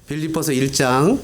빌립보서 1장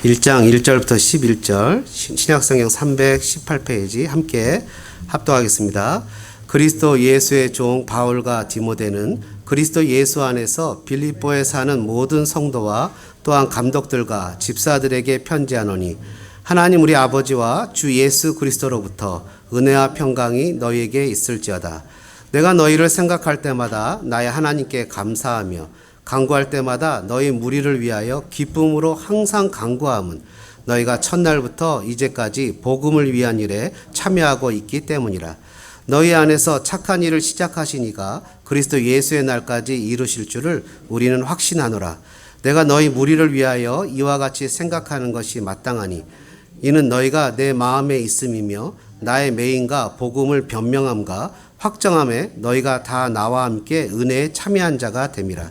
1절부터 11절 신약성경 318페이지 함께 합독하겠습니다. 그리스도 예수의 종 바울과 디모데는 그리스도 예수 안에서 빌립보에 사는 모든 성도와 또한 감독들과 집사들에게 편지하노니 하나님 우리 아버지와 주 예수 그리스도로부터 은혜와 평강이 너희에게 있을지어다. 내가 너희를 생각할 때마다 나의 하나님께 감사하며 간구할 때마다 너희 무리를 위하여 기쁨으로 항상 간구함은 너희가 첫날부터 이제까지 복음을 위한 일에 참여하고 있기 때문이라. 너희 안에서 착한 일을 시작하시니가 그리스도 예수의 날까지 이루실 줄을 우리는 확신하노라. 내가 너희 무리를 위하여 이와 같이 생각하는 것이 마땅하니 이는 너희가 내 마음에 있음이며 나의 매인과 복음을 변명함과 확정함에 너희가 다 나와 함께 은혜에 참여한 자가 됨이라.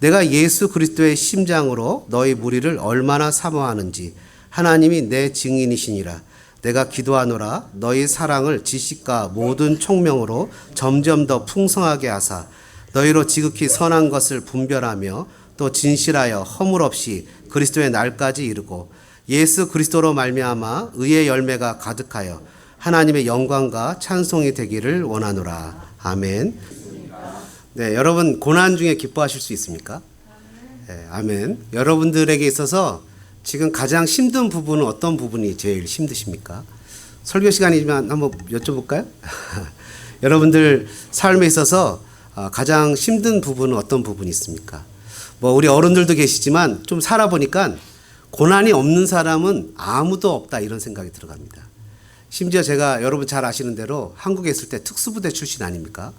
내가 예수 그리스도의 심장으로 너희 무리를 얼마나 사모하는지 하나님이 내 증인이시니라. 내가 기도하노라. 너희 사랑을 지식과 모든 총명으로 점점 더 풍성하게 하사 너희로 지극히 선한 것을 분별하며 또 진실하여 허물 없이 그리스도의 날까지 이르고 예수 그리스도로 말미암아 의의 열매가 가득하여 하나님의 영광과 찬송이 되기를 원하노라. 아멘. 네, 여러분 고난 중에 기뻐하실 수 있습니까? 네, 아멘. 여러분들에게 있어서 지금 가장 힘든 부분은 어떤 부분이 제일 힘드십니까? 설교 시간이지만 한번 여쭤볼까요? 여러분들 삶에 있어서 가장 힘든 부분은 어떤 부분이 있습니까? 뭐 우리 어른들도 계시지만 좀 살아보니까 고난이 없는 사람은 아무도 없다 이런 생각이 들어갑니다. 심지어 제가 여러분 잘 아시는 대로 한국에 있을 때 특수부대 출신 아닙니까?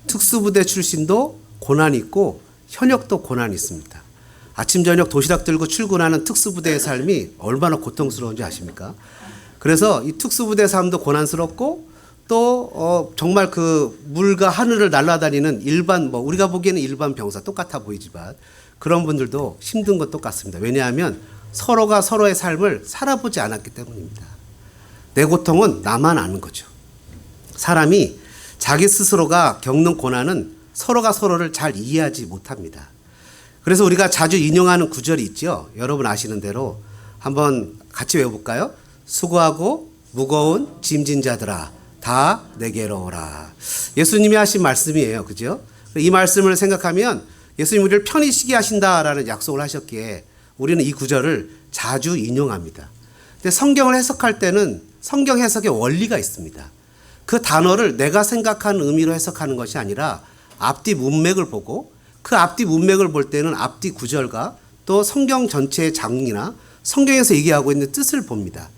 특수부대 출신도 고난이 있고 현역도 고난이 있습니다. 아침 저녁 도시락 들고 출근하는 특수부대의 삶이 얼마나 고통스러운지 아십니까? 그래서 이 특수부대 삶도 고난스럽고 또 정말 그 물과 하늘을 날아다니는 일반 뭐 우리가 보기에는 일반 병사 똑같아 보이지만 그런 분들도 힘든 건 똑같습니다. 왜냐하면 서로가 서로의 삶을 살아보지 않았기 때문입니다. 내 고통은 나만 아는 거죠. 사람이 자기 스스로가 겪는 고난은 서로가 서로를 잘 이해하지 못합니다. 그래서 우리가 자주 인용하는 구절이 있죠. 여러분 아시는 대로 한번 같이 외워볼까요? 수고하고 무거운 짐진 자들아 다 내게로 오라. 예수님이 하신 말씀이에요. 그죠? 이 말씀을 생각하면 예수님 우리를 편히 쉬게 하신다라는 약속을 하셨기에 우리는 이 구절을 자주 인용합니다. 근데 성경을 해석할 때는 성경 해석의 원리가 있습니다. 그 단어를 내가 생각하는 의미로 해석하는 것이 아니라 앞뒤 문맥을 보고 그 앞뒤 문맥을 볼 때는 앞뒤 구절과 또 성경 전체의 장이나 성경에서 얘기하고 있는 뜻을 봅니다.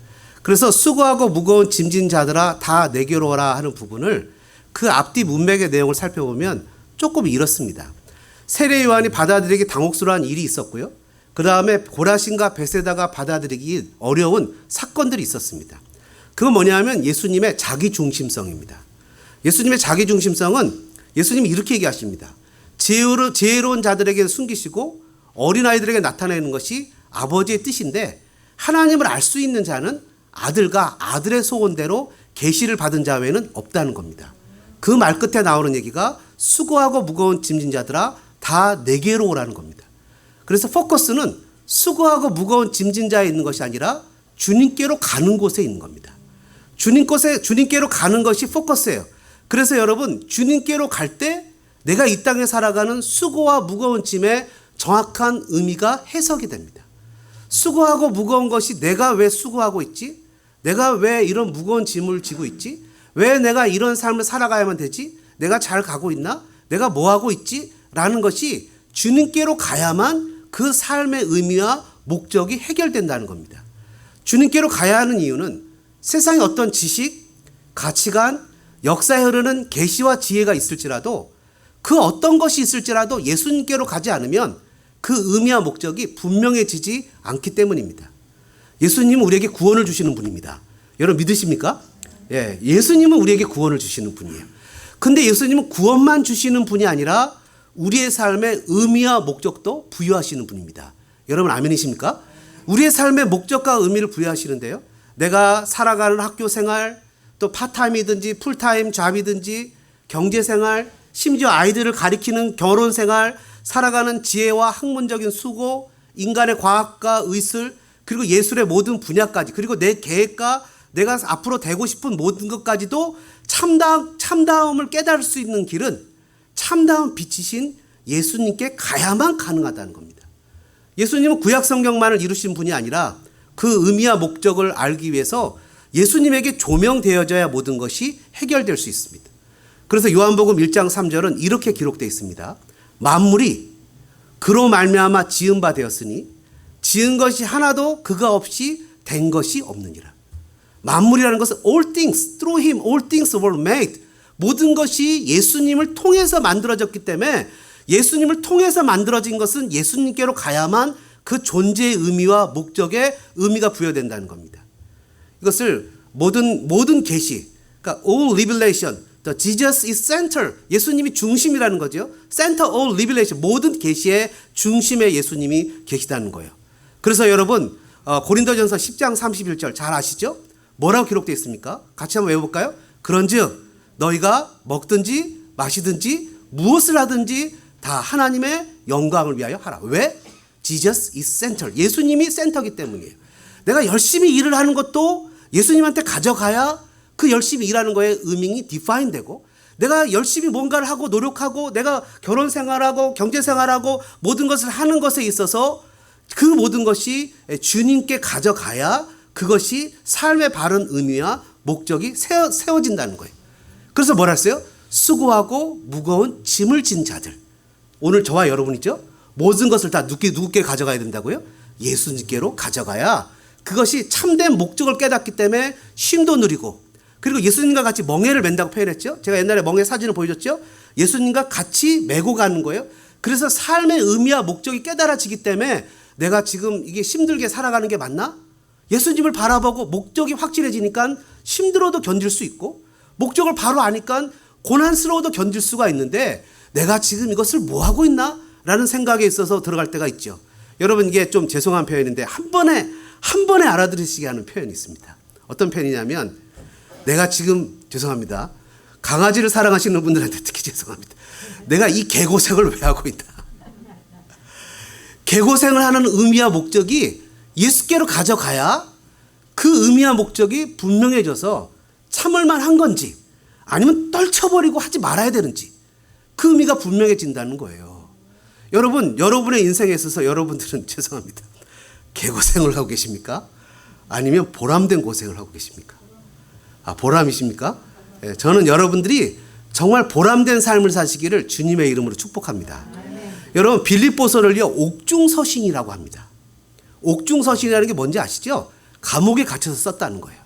그래서 수고하고 무거운 짐진 자들아 다 내게로 오라 하는 부분을 그 앞뒤 문맥의 내용을 살펴보면 조금 이렇습니다. 세례 요한이 받아들이기 당혹스러운 일이 있었고요. 그 다음에 고라신과 베세다가 받아들이기 어려운 사건들이 있었습니다. 그건 뭐냐면 예수님의 자기중심성입니다. 예수님의 자기중심성은 예수님이 이렇게 얘기하십니다. 지혜로운 자들에게 숨기시고 어린아이들에게 나타내는 것이 아버지의 뜻인데 하나님을 알 수 있는 자는 아들과 아들의 소원대로 계시를 받은 자 외에는 없다는 겁니다. 그 말 끝에 나오는 얘기가 수고하고 무거운 짐진 자들아 다 내게로 오라는 겁니다. 그래서 포커스는 수고하고 무거운 짐진 자에 있는 것이 아니라 주님께로 가는 곳에 있는 겁니다. 주님께로 가는 것이 포커스예요. 그래서 여러분 주님께로 갈 때 내가 이 땅에 살아가는 수고와 무거운 짐의 정확한 의미가 해석이 됩니다. 수고하고 무거운 것이 내가 왜 수고하고 있지? 내가 왜 이런 무거운 짐을 지고 있지? 왜 내가 이런 삶을 살아가야만 되지? 내가 잘 가고 있나? 내가 뭐 하고 있지? 라는 것이 주님께로 가야만 그 삶의 의미와 목적이 해결된다는 겁니다. 주님께로 가야 하는 이유는 세상에 어떤 지식, 가치관, 역사에 흐르는 계시와 지혜가 있을지라도 그 어떤 것이 있을지라도 예수님께로 가지 않으면 그 의미와 목적이 분명해지지 않기 때문입니다. 예수님은 우리에게 구원을 주시는 분입니다. 여러분 믿으십니까? 예, 예수님은 우리에게 구원을 주시는 분이에요. 근데 예수님은 구원만 주시는 분이 아니라 우리의 삶의 의미와 목적도 부여하시는 분입니다. 여러분 아멘이십니까? 우리의 삶의 목적과 의미를 부여하시는데요. 내가 살아가는 학교 생활, 또 파타임이든지 풀타임 잡이든지 경제생활, 심지어 아이들을 가리키는 결혼생활, 살아가는 지혜와 학문적인 수고, 인간의 과학과 의술, 그리고 예술의 모든 분야까지, 그리고 내 계획과 내가 앞으로 되고 싶은 모든 것까지도 참다움을 깨달을 수 있는 길은 참다운 빛이신 예수님께 가야만 가능하다는 겁니다. 예수님은 구약 성경만을 이루신 분이 아니라 그 의미와 목적을 알기 위해서 예수님에게 조명되어져야 모든 것이 해결될 수 있습니다. 그래서 요한복음 1장 3절은 이렇게 기록되어 있습니다. 만물이 그로 말미암아 지은 바 되었으니 지은 것이 하나도 그가 없이 된 것이 없느니라. 만물이라는 것은 all things, through him, all things were made. 모든 것이 예수님을 통해서 만들어졌기 때문에 예수님을 통해서 만들어진 것은 예수님께로 가야만 그 존재의 의미와 목적의 의미가 부여된다는 겁니다. 이것을 모든 계시, 그러니까 all revelation, the Jesus is center, 예수님이 중심이라는 거죠. center all revelation, 모든 계시의 중심에 예수님이 계시다는 거예요. 그래서 여러분 고린도전서 10장 31절 잘 아시죠? 뭐라고 기록되어 있습니까? 같이 한번 외워볼까요? 그런즉 너희가 먹든지 마시든지 무엇을 하든지 다 하나님의 영광을 위하여 하라. 왜? Jesus is center. 예수님이 센터이기 때문이에요. 내가 열심히 일을 하는 것도 예수님한테 가져가야 그 열심히 일하는 거에 의미가 define 되고, 내가 열심히 뭔가를 하고 노력하고 내가 결혼 생활하고 경제 생활하고 모든 것을 하는 것에 있어서 그 모든 것이 주님께 가져가야 그것이 삶의 바른 의미와 목적이 세워진다는 거예요. 그래서 뭐라 했어요? 수고하고 무거운 짐을 진 자들. 오늘 저와 여러분이죠. 모든 것을 다 누구께 가져가야 된다고요? 예수님께로 가져가야 그것이 참된 목적을 깨닫기 때문에 쉼도 누리고, 그리고 예수님과 같이 멍에를 맨다고 표현했죠. 제가 옛날에 멍에 사진을 보여줬죠. 예수님과 같이 메고 가는 거예요. 그래서 삶의 의미와 목적이 깨달아지기 때문에 내가 지금 이게 힘들게 살아가는 게 맞나? 예수님을 바라보고 목적이 확실해지니까 힘들어도 견딜 수 있고, 목적을 바로 아니까 고난스러워도 견딜 수가 있는데 내가 지금 이것을 뭐 하고 있나? 라는 생각에 있어서 들어갈 때가 있죠. 여러분, 이게 좀 죄송한 표현인데 한 번에 알아들으시게 하는 표현이 있습니다. 어떤 표현이냐면, 내가 지금 죄송합니다. 강아지를 사랑하시는 분들한테 특히 죄송합니다. 내가 이 개고생을 왜 하고 있나? 개고생을 하는 의미와 목적이 예수께로 가져가야 그 의미와 목적이 분명해져서 참을만 한 건지 아니면 떨쳐버리고 하지 말아야 되는지 그 의미가 분명해진다는 거예요. 여러분, 여러분의 인생에 있어서 여러분들은 죄송합니다. 개고생을 하고 계십니까? 아니면 보람된 고생을 하고 계십니까? 보람이십니까? 저는 여러분들이 정말 보람된 삶을 사시기를 주님의 이름으로 축복합니다. 여러분, 빌립보서를요 옥중서신이라고 합니다. 옥중서신이라는 게 뭔지 아시죠? 감옥에 갇혀서 썼다는 거예요.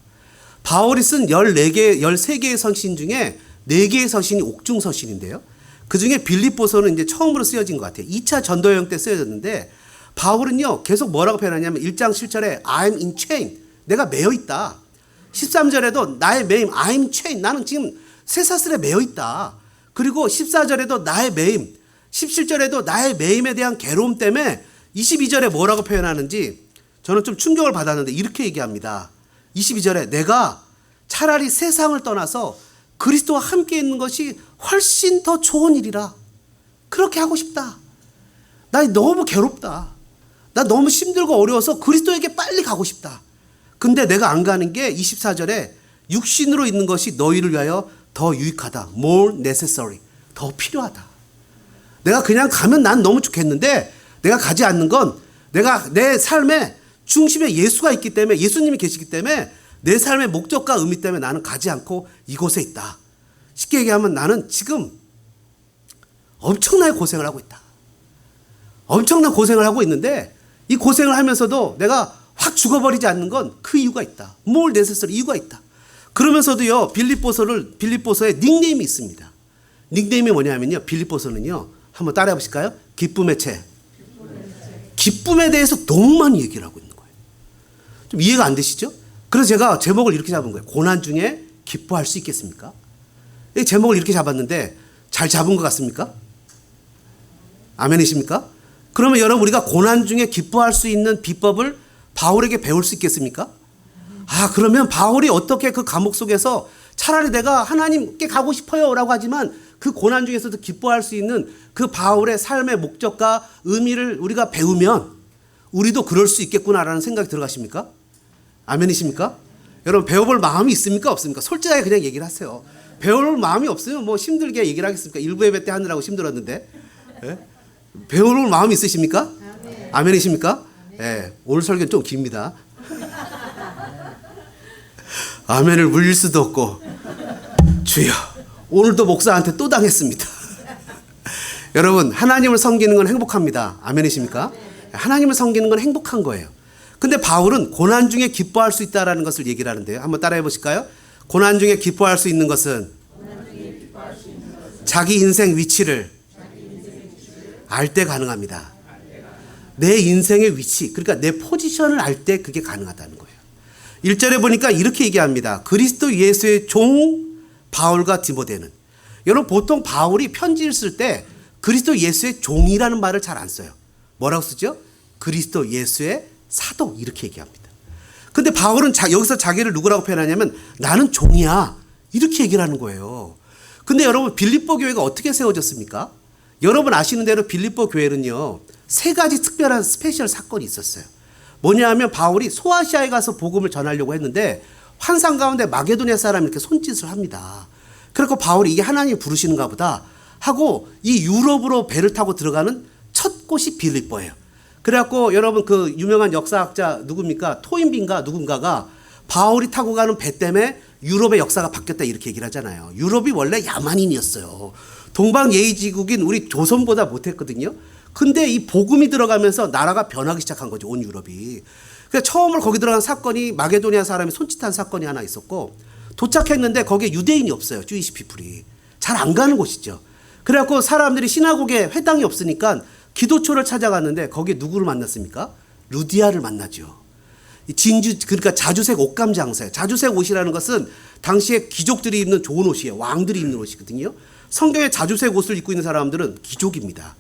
바울이 쓴 13개의 서신 중에 4개의 서신이 옥중서신인데요. 그 중에 빌립보서는 이제 처음으로 쓰여진 것 같아요. 2차 전도여행 때 쓰여졌는데, 바울은요 계속 뭐라고 표현하냐면 1장 7절에 I'm in chain, 내가 매여 있다. 13절에도 나의 매임, I'm chain, 나는 지금 쇠사슬에 매여 있다. 그리고 14절에도 나의 매임, 17절에도 나의 매임에 대한 괴로움 때문에 22절에 뭐라고 표현하는지 저는 좀 충격을 받았는데 이렇게 얘기합니다. 22절에 내가 차라리 세상을 떠나서 그리스도와 함께 있는 것이 훨씬 더 좋은 일이라. 그렇게 하고 싶다. 나 너무 괴롭다. 나 너무 힘들고 어려워서 그리스도에게 빨리 가고 싶다. 근데 내가 안 가는 게 24절에 육신으로 있는 것이 너희를 위하여 더 유익하다. More necessary. 더 필요하다. 내가 그냥 가면 난 너무 좋겠는데 내가 가지 않는 건 내가 내 삶의 중심에 예수가 있기 때문에, 예수님이 계시기 때문에 내 삶의 목적과 의미 때문에 나는 가지 않고 이곳에 있다. 쉽게 얘기하면 나는 지금 엄청나게 고생을 하고 있다. 엄청난 고생을 하고 있는데 이 고생을 하면서도 내가 확 죽어버리지 않는 건 그 이유가 있다. More necessary, 이유가 있다. 그러면서도요 빌립보서에 닉네임이 있습니다. 닉네임이 뭐냐면요, 빌립보서는요 한번 따라해 보실까요? 기쁨의 책. 기쁨에 대해서 너무 많이 얘기를 하고 있는 거예요. 좀 이해가 안 되시죠? 그래서 제가 제목을 이렇게 잡은 거예요. 고난 중에 기뻐할 수 있겠습니까? 이 제목을 이렇게 잡았는데 잘 잡은 것 같습니까? 아멘이십니까? 그러면 여러분, 우리가 고난 중에 기뻐할 수 있는 비법을 바울에게 배울 수 있겠습니까? 그러면 바울이 어떻게 그 감옥 속에서 차라리 내가 하나님께 가고 싶어요 라고 하지만 그 고난 중에서도 기뻐할 수 있는 그 바울의 삶의 목적과 의미를 우리가 배우면 우리도 그럴 수 있겠구나라는 생각이 들어가십니까? 아멘이십니까? 여러분 배워볼 마음이 있습니까? 없습니까? 솔직하게 그냥 얘기를 하세요. 배워볼 마음이 없으면 뭐 힘들게 얘기를 하겠습니까? 일부 예배 때 하느라고 힘들었는데. 예? 배워볼 마음이 있으십니까? 아멘이십니까? 예, 오늘 설교는 좀 깁니다. 아멘을 물릴 수도 없고 주여 오늘도 목사한테 또 당했습니다. 여러분 하나님을 섬기는 건 행복합니다. 아멘이십니까? 하나님을 섬기는 건 행복한 거예요. 근데 바울은 고난 중에 기뻐할 수 있다는 것을 얘기를 하는데요. 한번 따라해 보실까요? 고난 중에 기뻐할 수 있는 것은 자기 인생 위치를 알 때 가능합니다. 내 인생의 위치, 그러니까 내 포지션을 알 때 그게 가능하다는 거예요. 1절에 보니까 이렇게 얘기합니다. 그리스도 예수의 종 바울과 디모데는. 여러분 보통 바울이 편지를 쓸 때 그리스도 예수의 종이라는 말을 잘 안 써요. 뭐라고 쓰죠? 그리스도 예수의 사도 이렇게 얘기합니다. 근데 바울은 여기서 자기를 누구라고 표현하냐면 나는 종이야 이렇게 얘기를 하는 거예요. 근데 여러분 빌립보 교회가 어떻게 세워졌습니까? 여러분 아시는 대로 빌립보 교회는요 3가지 특별한 스페셜 사건이 있었어요. 뭐냐 하면 바울이 소아시아에 가서 복음을 전하려고 했는데 환상 가운데 마게도냐 사람이 이렇게 손짓을 합니다. 그래서 바울이 이게 하나님이 부르시는가 보다 하고 이 유럽으로 배를 타고 들어가는 첫 곳이 빌립보예요. 그래갖고 여러분 그 유명한 역사학자 누굽니까? 토인빈가 누군가가 바울이 타고 가는 배 때문에 유럽의 역사가 바뀌었다 이렇게 얘기를 하잖아요. 유럽이 원래 야만인이었어요. 동방예의지국인 우리 조선보다 못했거든요. 근데 이 복음이 들어가면서 나라가 변하기 시작한 거죠. 온 유럽이. 그래서 처음으로 거기 들어간 사건이 마게도니아 사람이 손짓한 사건이 하나 있었고 도착했는데 거기에 유대인이 없어요. 주이시 피플이. 잘 안 가는 곳이죠. 그래갖고 사람들이 시나고게 회당이 없으니까 기도처를 찾아갔는데 거기에 누구를 만났습니까? 루디아를 만나죠. 진주 그러니까 자주색 옷감 장사예요. 자주색 옷이라는 것은 당시에 귀족들이 입는 좋은 옷이에요. 왕들이 입는 옷이거든요. 성경에 자주색 옷을 입고 있는 사람들은 귀족입니다.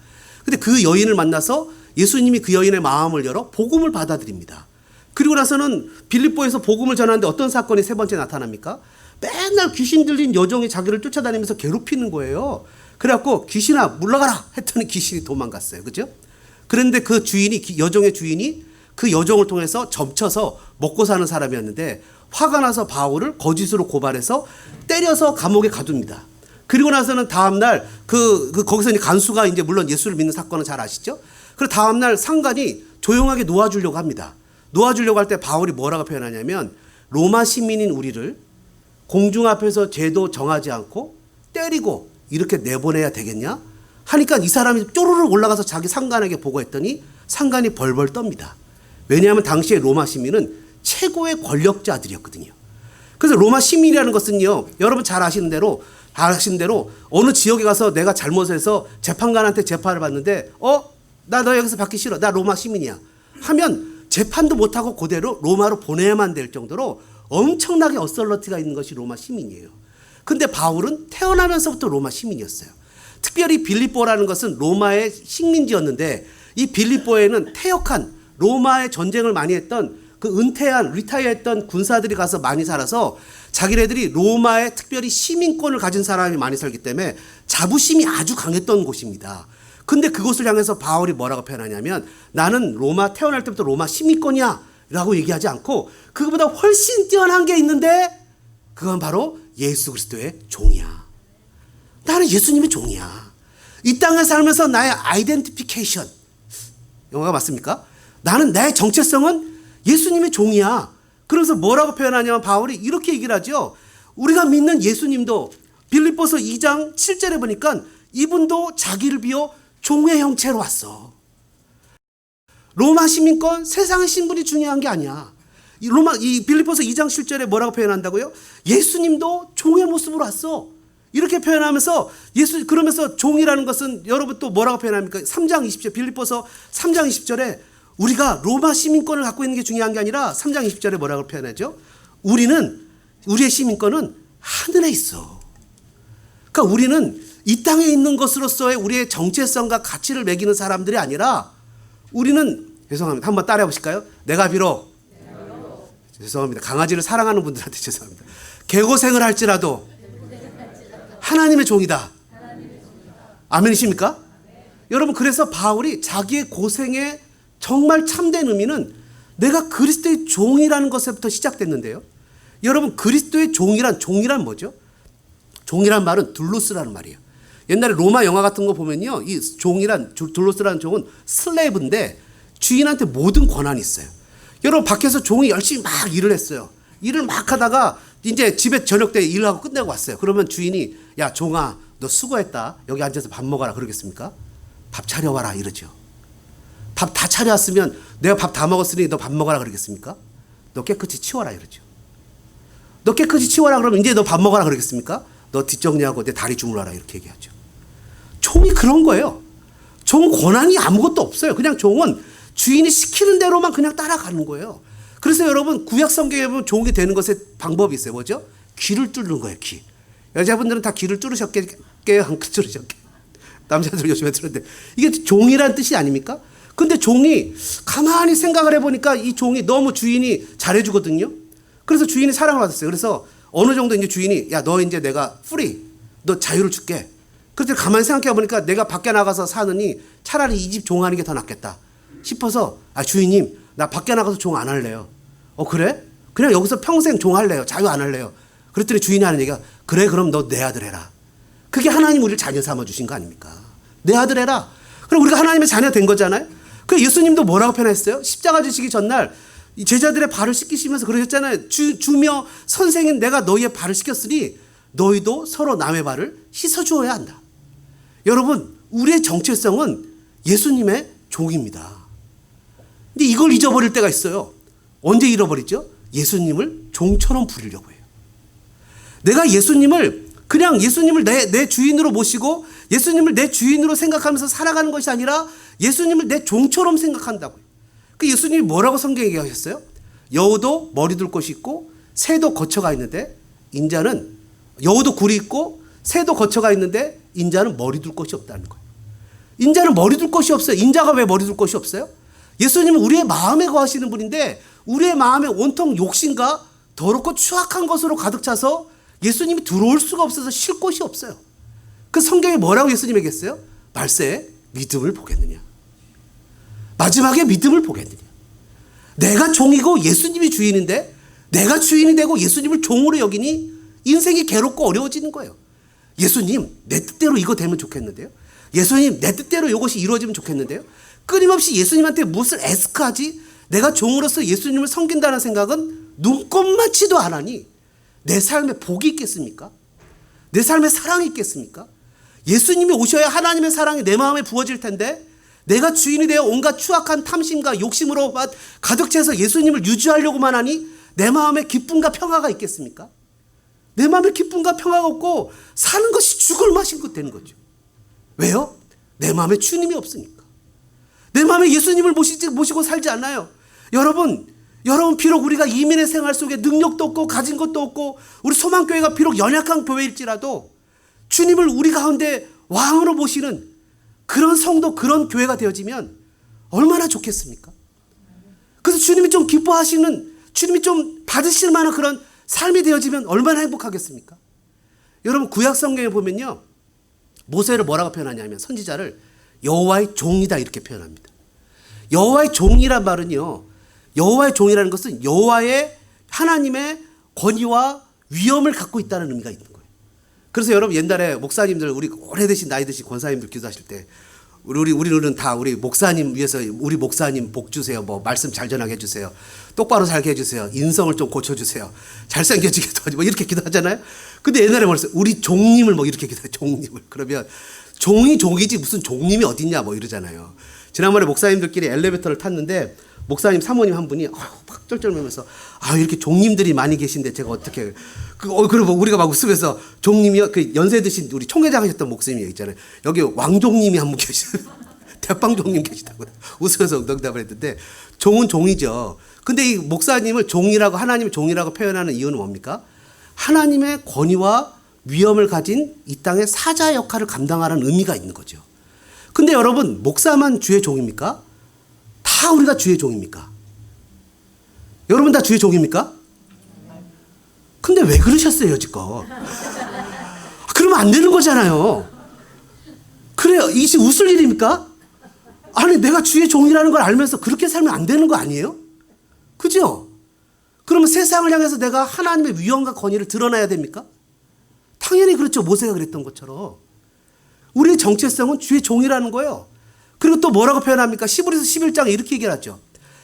근데 그 여인을 만나서 예수님이 그 여인의 마음을 열어 복음을 받아들입니다. 그리고 나서는 빌립보에서 복음을 전하는데 어떤 사건이 3번째 나타납니까? 맨날 귀신 들린 여종이 자기를 쫓아다니면서 괴롭히는 거예요. 그래갖고 귀신아 물러가라 했더니 귀신이 도망갔어요. 그죠? 그런데 그 주인이 여종의 주인이 그 여종을 통해서 점쳐서 먹고 사는 사람이었는데 화가 나서 바울을 거짓으로 고발해서 때려서 감옥에 가둡니다. 그리고 나서는 다음날 거기서 이제 간수가 이제 물론 예수를 믿는 사건은 잘 아시죠? 그리고 다음날 상관이 조용하게 놓아주려고 합니다. 놓아주려고 할 때 바울이 뭐라고 표현하냐면 로마 시민인 우리를 공중 앞에서 죄도 정하지 않고 때리고 이렇게 내보내야 되겠냐? 하니까 이 사람이 쪼르륵 올라가서 자기 상관에게 보고했더니 상관이 벌벌 떱니다. 왜냐하면 당시에 로마 시민은 최고의 권력자들이었거든요. 그래서 로마 시민이라는 것은요, 여러분 잘 아시는 대로 어느 지역에 가서 내가 잘못해서 재판관한테 재판을 받는데 나 너 여기서 받기 싫어. 나 로마 시민이야. 하면 재판도 못하고 그대로 로마로 보내야만 될 정도로 엄청나게 어설러티가 있는 것이 로마 시민이에요. 근데 바울은 태어나면서부터 로마 시민이었어요. 특별히 빌립보라는 것은 로마의 식민지였는데 이 빌립보에는 퇴역한 로마의 전쟁을 많이 했던 그 은퇴한 리타이어했던 군사들이 가서 많이 살아서 자기네들이 로마에 특별히 시민권을 가진 사람이 많이 살기 때문에 자부심이 아주 강했던 곳입니다. 근데 그곳을 향해서 바울이 뭐라고 표현하냐면 나는 로마 태어날 때부터 로마 시민권이야 라고 얘기하지 않고 그거보다 훨씬 뛰어난 게 있는데 그건 바로 예수 그리스도의 종이야. 나는 예수님의 종이야. 이 땅에 살면서 나의 아이덴티피케이션 영어가 맞습니까? 나는 나의 정체성은 예수님의 종이야. 그래서 뭐라고 표현하냐면 바울이 이렇게 얘기를 하죠. 우리가 믿는 예수님도 빌립보서 2장 7절에 보니까 이분도 자기를 비워 종의 형체로 왔어. 로마 시민권 세상의 신분이 중요한 게 아니야. 이 빌립보서 2장 7절에 뭐라고 표현한다고요? 예수님도 종의 모습으로 왔어. 이렇게 표현하면서 그러면서 종이라는 것은 여러분 또 뭐라고 표현합니까? 3장 20절 빌립보서 3장 20절에 우리가 로마 시민권을 갖고 있는 게 중요한 게 아니라 3장 20절에 뭐라고 표현하죠? 우리의 시민권은 하늘에 있어. 그러니까 우리는 이 땅에 있는 것으로서의 우리의 정체성과 가치를 매기는 사람들이 아니라 우리는 죄송합니다. 한번 따라해 보실까요? 내가 비록 죄송합니다. 강아지를 사랑하는 분들한테 죄송합니다. 개고생을 할지라도 하나님의 종이다. 아멘이십니까? 여러분, 그래서 바울이 자기의 고생의 정말 참된 의미는 내가 그리스도의 종이라는 것에부터 시작됐는데요. 여러분, 그리스도의 종이란 뭐죠? 종이란 말은 둘로스라는 말이에요. 옛날에 로마 영화 같은 거 보면요, 이 둘로스라는 종은 슬레이브인데 주인한테 모든 권한이 있어요. 여러분, 밖에서 종이 열심히 막 일을 했어요. 일을 막 하다가 이제 집에 저녁 때 일하고 끝내고 왔어요. 그러면 주인이, 야, 종아, 너 수고했다. 여기 앉아서 밥 먹어라. 그러겠습니까? 밥 차려와라. 이러죠. 밥 다 차려왔으면 내가 밥 다 먹었으니 너 밥 먹어라. 그러겠습니까? 너 깨끗이 치워라. 이러죠. 너 깨끗이 치워라. 그러면 이제 너 밥 먹어라. 그러겠습니까? 너 뒷정리하고 내 다리 주물러라. 이렇게 얘기하죠. 종이 그런 거예요. 종 권한이 아무것도 없어요. 그냥 종은 주인이 시키는 대로만 그냥 따라가는 거예요. 그래서 여러분, 구약 성경에 보면 종이 되는 것의 방법이 있어요. 뭐죠? 귀를 뚫는 거예요. 귀. 여자분들은 다 귀를 뚫으셨겠게요? 안 뚫으셨게요? 남자들 요즘에 들었는데 이게 종이란 뜻이 아닙니까? 근데 종이 가만히 생각을 해보니까 이 종이 너무 주인이 잘해주거든요. 그래서 주인이 사랑을 받았어요. 그래서 어느 정도 이제 주인이, 야, 너 이제 내가 프리, 너 자유를 줄게. 그때 가만히 생각해 보니까 내가 밖에 나가서 사느니 차라리 이 집 종하는 게 더 낫겠다 싶어서, 아, 주인님, 나 밖에 나가서 종 안 할래요. 그래? 그냥 여기서 평생 종 할래요. 자유 안 할래요. 그랬더니 주인이 하는 얘기가, 그래, 그럼 너 내 아들 해라. 그게 하나님 우리를 자녀 삼아 주신 거 아닙니까? 내 아들 해라. 그럼 우리가 하나님의 자녀 된 거잖아요. 그 예수님도 뭐라고 표현했어요? 십자가 지시기 전날 이 제자들의 발을 씻기시면서 그러셨잖아요. 주며 선생인 내가 너희의 발을 씻겼으니 너희도 서로 남의 발을 씻어주어야 한다. 여러분, 우리의 정체성은 예수님의 종입니다. 근데 이걸 잊어버릴 때가 있어요. 언제 잃어버리죠? 예수님을 종처럼 부리려고 해요. 내가 그냥 예수님을 내 주인으로 모시고 예수님을 내 주인으로 생각하면서 살아가는 것이 아니라 예수님을 내 종처럼 생각한다고요. 그 예수님이 뭐라고 성경에 얘기하셨어요? 여우도 머리 둘 곳이 있고 새도 거처가 있는데 인자는, 여우도 굴이 있고 새도 거처가 있는데 인자는 머리 둘 곳이 없다는 거예요. 인자는 머리 둘 곳이 없어요. 인자가 왜 머리 둘 곳이 없어요? 예수님은 우리의 마음에 거하시는 분인데 우리의 마음에 온통 욕심과 더럽고 추악한 것으로 가득 차서 예수님이 들어올 수가 없어서 쉴 곳이 없어요. 그 성경에 뭐라고 예수님에게 했어요? 말세에 믿음을 보겠느냐. 마지막에 믿음을 보겠느냐. 내가 종이고 예수님이 주인인데 내가 주인이 되고 예수님을 종으로 여기니 인생이 괴롭고 어려워지는 거예요. 예수님, 내 뜻대로 이거 되면 좋겠는데요. 예수님, 내 뜻대로 이것이 이루어지면 좋겠는데요. 끊임없이 예수님한테 무엇을 애스크하지? 내가 종으로서 예수님을 섬긴다는 생각은 눈꼽만치도 안 하니 내 삶에 복이 있겠습니까? 내 삶에 사랑이 있겠습니까? 예수님이 오셔야 하나님의 사랑이 내 마음에 부어질 텐데 내가 주인이 되어 온갖 추악한 탐심과 욕심으로 가득 차서 예수님을 유지하려고만 하니 내 마음에 기쁨과 평화가 있겠습니까? 내 마음에 기쁨과 평화가 없고 사는 것이 죽을 맛인 것 되는 거죠. 왜요? 내 마음에 주님이 없으니까. 내 마음에 예수님을 모시고 살지 않아요. 여러분 비록 우리가 이민의 생활 속에 능력도 없고 가진 것도 없고 우리 소망교회가 비록 연약한 교회일지라도 주님을 우리 가운데 왕으로 모시는 그런 성도, 그런 교회가 되어지면 얼마나 좋겠습니까? 그래서 주님이 좀 기뻐하시는, 주님이 좀 받으실 만한 그런 삶이 되어지면 얼마나 행복하겠습니까? 여러분, 구약 성경에 보면요, 모세를 뭐라고 표현하냐면 선지자를 여호와의 종이다 이렇게 표현합니다. 여호와의 종이란 말은요, 여호와의 종이라는 것은 여호와의 하나님의 권위와 위엄을 갖고 있다는 의미가 있는 거예요. 그래서 여러분, 옛날에 목사님들, 우리 오래되신 나이 드신 권사님들 기도하실 때 우리는 다 우리 목사님 위해서 우리 목사님 복 주세요. 뭐 말씀 잘 전하게 해주세요. 똑바로 살게 해주세요. 인성을 좀 고쳐주세요. 잘생겨지게 도와주세요. 뭐 이렇게 기도하잖아요. 근데 옛날에 뭐랬어요? 우리 종님을 뭐 이렇게 기도해요. 종님을. 그러면 종이 종이지 무슨 종님이 어딨냐 뭐 이러잖아요. 지난번에 목사님들끼리 엘리베이터를 탔는데 목사님 사모님 한 분이 막 쩔쩔매면서 이렇게 종님들이 많이 계신데 제가 어떻게 그리고 우리가 막 웃으면서 종님이요, 그 연세 드신 우리 총회장 하셨던 목사님이 있잖아요. 여기 왕종님이 한 분 계시고 대빵종님 계시다고 웃으면서 응답을 했는데 종은 종이죠. 근데 이 목사님을 종이라고, 하나님의 종이라고 표현하는 이유는 뭡니까? 하나님의 권위와 위엄을 가진 이 땅의 사자 역할을 감당하라는 의미가 있는 거죠. 근데 여러분, 목사만 주의 종입니까? 다 우리가 주의 종입니까? 여러분 다 주의 종입니까? 근데 왜 그러셨어요, 여지껏? 그러면 안 되는 거잖아요. 그래요. 이것이 웃을 일입니까? 아니 내가 주의 종이라는 걸 알면서 그렇게 살면 안 되는 거 아니에요? 그죠? 그러면 세상을 향해서 내가 하나님의 위엄과 권위를 드러나야 됩니까? 당연히 그렇죠. 모세가 그랬던 것처럼. 우리의 정체성은 주의 종이라는 거예요. 그리고 또 뭐라고 표현합니까? 히브리서 11장에 이렇게 얘기하죠.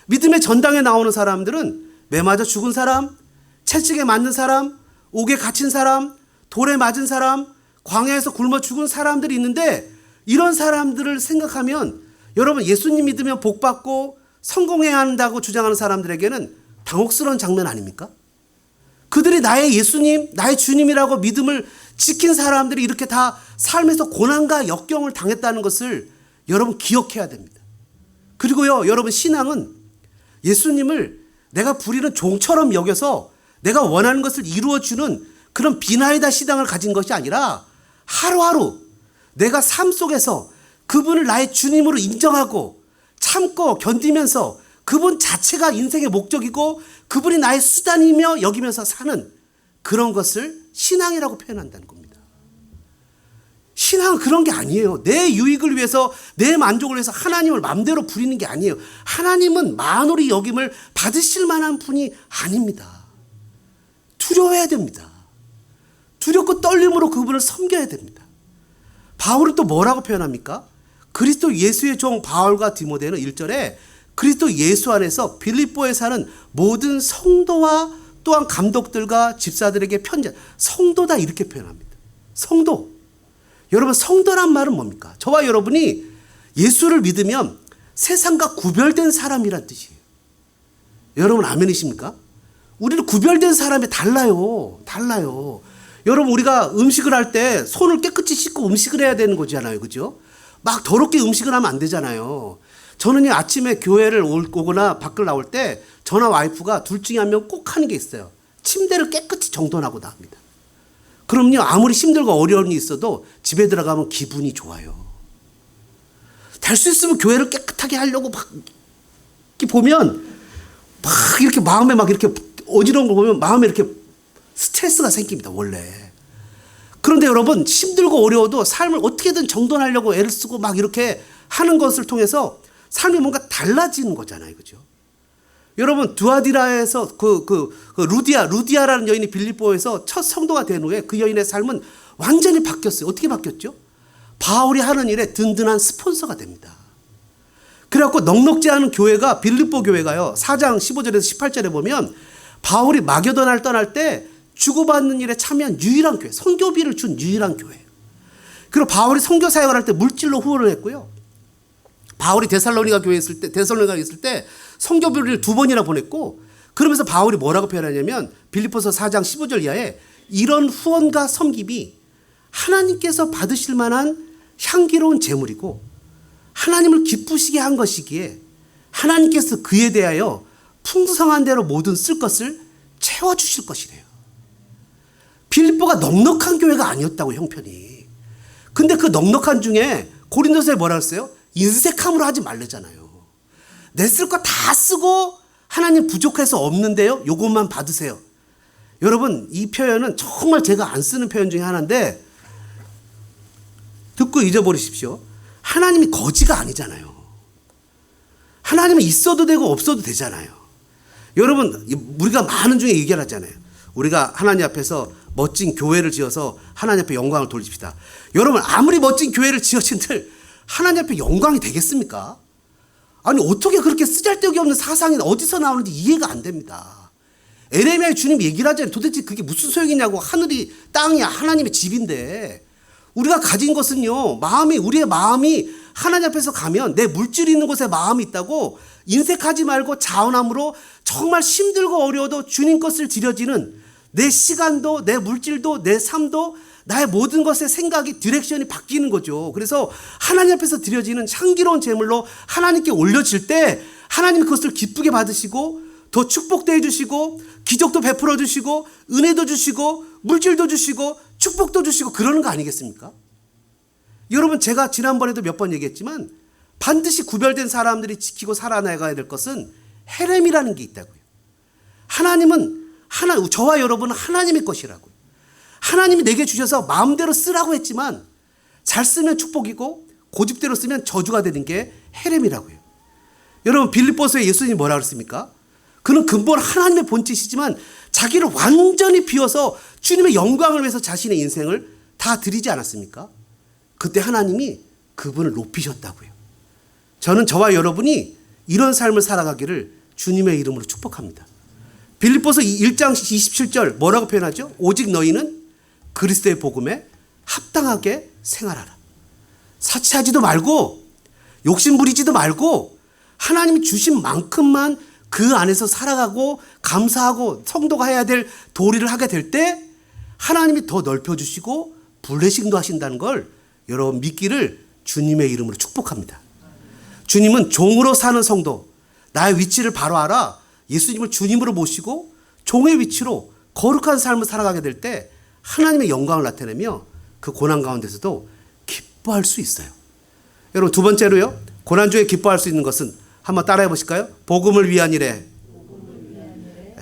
믿음의 전당에 나오는 사람들은 매 맞아 죽은 사람, 채찍에 맞는 사람, 옥에 갇힌 사람, 돌에 맞은 사람, 광야에서 굶어 죽은 사람들이 있는데 이런 사람들을 생각하면 여러분 예수님 믿으면 복받고 성공해야 한다고 주장하는 사람들에게는 당혹스러운 장면 아닙니까? 그들이 나의 예수님, 나의 주님이라고 믿음을 지킨 사람들이 이렇게 다 삶에서 고난과 역경을 당했다는 것을 여러분 기억해야 됩니다. 그리고요, 여러분 신앙은 예수님을 내가 부리는 종처럼 여겨서 내가 원하는 것을 이루어주는 그런 비나이다 신앙을 가진 것이 아니라 하루하루 내가 삶 속에서 그분을 나의 주님으로 인정하고 참고 견디면서 그분 자체가 인생의 목적이고 그분이 나의 수단이며 여기면서 사는 그런 것을 신앙이라고 표현한다는 겁니다. 신앙은 그런 게 아니에요. 내 유익을 위해서 내 만족을 위해서 하나님을 마음대로 부리는 게 아니에요. 하나님은 만홀히 여김을 받으실 만한 분이 아닙니다. 두려워해야 됩니다. 두렵고 떨림으로 그분을 섬겨야 됩니다. 바울은 또 뭐라고 표현합니까? 그리스도 예수의 종 바울과 디모데는 1절에 그리스도 예수 안에서 빌립보에 사는 모든 성도와 또한 감독들과 집사들에게 편지, 성도다 이렇게 표현합니다. 성도. 여러분 성도란 말은 뭡니까? 저와 여러분이 예수를 믿으면 세상과 구별된 사람이란 뜻이에요. 여러분 아멘이십니까? 우리는 구별된 사람이 달라요. 달라요. 여러분 우리가 음식을 할 때 손을 깨끗이 씻고 음식을 해야 되는 거잖아요. 그죠? 막 더럽게 음식을 하면 안 되잖아요. 저는요 아침에 교회를 오거나 밖을 나올 때 저나 와이프가 둘 중에 한 명 꼭 하는 게 있어요. 침대를 깨끗이 정돈하고 나옵니다. 그럼요 아무리 힘들고 어려움이 있어도 집에 들어가면 기분이 좋아요. 될 수 있으면 교회를 깨끗하게 하려고 막 이렇게 보면 막 이렇게 마음에 막 이렇게 어지러운 걸 보면 마음에 이렇게 스트레스가 생깁니다 원래. 그런데 여러분 힘들고 어려워도 삶을 어떻게든 정돈하려고 애를 쓰고 막 이렇게 하는 것을 통해서 삶이 뭔가 달라지는 거잖아요. 그죠? 여러분 두아디라에서 루디아라는 여인이 빌립보에서 첫 성도가 된 후에 그 여인의 삶은 완전히 바뀌었어요. 어떻게 바뀌었죠? 바울이 하는 일에 든든한 스폰서가 됩니다. 그래갖고 넉넉지 않은 교회가 빌립보 교회가요 4장 15절에서 18절에 보면 바울이 마게도나를 떠날 때 주고받는 일에 참여한 유일한 교회, 선교비를 준 유일한 교회. 그리고 바울이 선교 사역을 할 때 물질로 후원을 했고요. 바울이 데살로니가 교회에 있을 때 선교비를 2번이나 보냈고 그러면서 바울이 뭐라고 표현하냐면 빌립보서 4장 15절 이하에 이런 후원과 섬김이 하나님께서 받으실 만한 향기로운 제물이고 하나님을 기쁘시게 한 것이기에 하나님께서 그에 대하여 풍성한 대로 모든 쓸 것을 채워주실 것이래요. 빌립보가 넉넉한 교회가 아니었다고 형편이. 근데 그 넉넉한 중에 고린도서에 뭐라 했어요? 인색함으로 하지 말래잖아요. 내 쓸 거 다 쓰고 하나님 부족해서 없는데요. 요것만 받으세요. 여러분 이 표현은 정말 제가 안 쓰는 표현 중에 하나인데 듣고 잊어버리십시오. 하나님이 거지가 아니잖아요. 하나님은 있어도 되고 없어도 되잖아요. 여러분 우리가 많은 중에 얘기를 하잖아요. 우리가 하나님 앞에서 멋진 교회를 지어서 하나님 앞에 영광을 돌립시다. 여러분 아무리 멋진 교회를 지어진들 하나님 앞에 영광이 되겠습니까? 아니 어떻게 그렇게 쓰잘데기 없는 사상이 어디서 나오는지 이해가 안 됩니다. 에레미야의 주님 얘기를 하잖아요. 도대체 그게 무슨 소용이냐고. 하늘이 땅이 하나님의 집인데 우리가 가진 것은요 우리의 마음이 하나님 앞에서 가면 내 물질이 있는 곳에 마음이 있다고 인색하지 말고 자원함으로 정말 힘들고 어려워도 주님 것을 드려지는 내 시간도 내 물질도 내 삶도 나의 모든 것의 생각이 디렉션이 바뀌는 거죠. 그래서 하나님 앞에서 드려지는 향기로운 제물로 하나님께 올려질 때 하나님이 그것을 기쁘게 받으시고 더 축복도 해주시고 기적도 베풀어 주시고 은혜도 주시고 물질도 주시고 축복도 주시고 그러는 거 아니겠습니까? 여러분 제가 지난번에도 몇 번 얘기했지만 반드시 구별된 사람들이 지키고 살아나가야 될 것은 헤렘이라는 게 있다고요. 하나님은 저와 여러분은 하나님의 것이라고요. 하나님이 내게 주셔서 마음대로 쓰라고 했지만 잘 쓰면 축복이고 고집대로 쓰면 저주가 되는 게 헤렘이라고요. 여러분 빌립보서에 예수님이 뭐라 그랬습니까? 그는 근본 하나님의 본짓이지만 자기를 완전히 비워서 주님의 영광을 위해서 자신의 인생을 다 드리지 않았습니까? 그때 하나님이 그분을 높이셨다고요. 저는 저와 여러분이 이런 삶을 살아가기를 주님의 이름으로 축복합니다. 빌립보서 1장 27절 뭐라고 표현하죠? 오직 너희는 그리스도의 복음에 합당하게 생활하라. 사치하지도 말고 욕심 부리지도 말고 하나님이 주신 만큼만 그 안에서 살아가고 감사하고 성도가 해야 될 도리를 하게 될 때 하나님이 더 넓혀주시고 블레싱도 하신다는 걸 여러분 믿기를 주님의 이름으로 축복합니다. 주님은 종으로 사는 성도, 나의 위치를 바로 알아 예수님을 주님으로 모시고 종의 위치로 거룩한 삶을 살아가게 될 때 하나님의 영광을 나타내며 그 고난 가운데서도 기뻐할 수 있어요. 여러분 두 번째로요. 고난 중에 기뻐할 수 있는 것은 한번 따라해 보실까요? 복음을 위한 일에.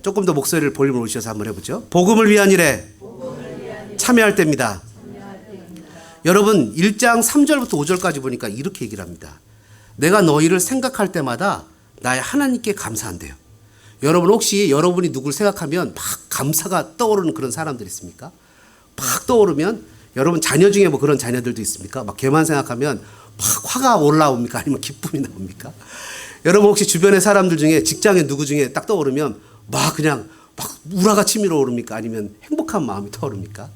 조금 더 목소리를 볼륨을 올리셔서 한번 해보죠. 복음을 위한 일에 참여할 때입니다. 여러분 1장 3절부터 5절까지 보니까 이렇게 얘기를 합니다. 내가 너희를 생각할 때마다 나의 하나님께 감사한대요. 여러분 혹시 여러분이 누굴 생각하면 막 감사가 떠오르는 그런 사람들 있습니까? 막 떠오르면 여러분 자녀 중에 뭐 그런 자녀들도 있습니까? 막 걔만 생각하면 막 화가 올라옵니까? 아니면 기쁨이 나옵니까? 여러분 혹시 주변의 사람들 중에 직장에 누구 중에 딱 떠오르면 막 그냥 막 우라가 치밀어 오릅니까? 아니면 행복한 마음이 떠오릅니까?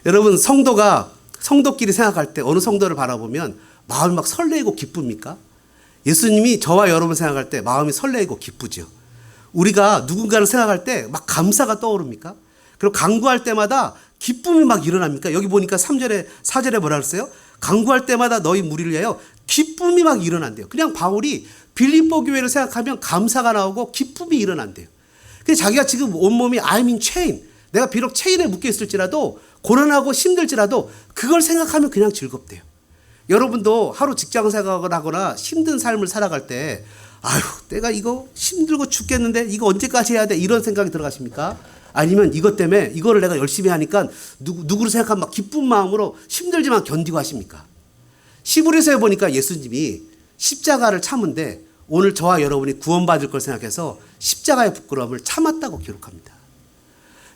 여러분 성도끼리 생각할 때 어느 성도를 바라보면 마음이 막 설레고 기쁩니까? 예수님이 저와 여러분 생각할 때 마음이 설레고 기쁘죠. 우리가 누군가를 생각할 때 막 감사가 떠오릅니까? 그리고 간구할 때마다 기쁨이 막 일어납니까? 여기 보니까 4절에 뭐라 그랬어요? 간구할 때마다 너희 무리를 위하여 기쁨이 막 일어난대요. 그냥 바울이 빌립보 교회를 생각하면 감사가 나오고 기쁨이 일어난대요. 그래서 자기가 지금 온몸이 I'm in chain, 내가 비록 체인에 묶여 있을지라도 고난하고 힘들지라도 그걸 생각하면 그냥 즐겁대요. 여러분도 하루 직장 생활을 하거나 힘든 삶을 살아갈 때 아유 내가 이거 힘들고 죽겠는데 이거 언제까지 해야 돼 이런 생각이 들어가십니까? 아니면 이것 때문에 이거를 내가 열심히 하니까 누구를 생각하면 막 기쁜 마음으로 힘들지만 견디고 하십니까? 시브리서에 보니까 예수님이 십자가를 참은데 오늘 저와 여러분이 구원받을 걸 생각해서 십자가의 부끄러움을 참았다고 기록합니다.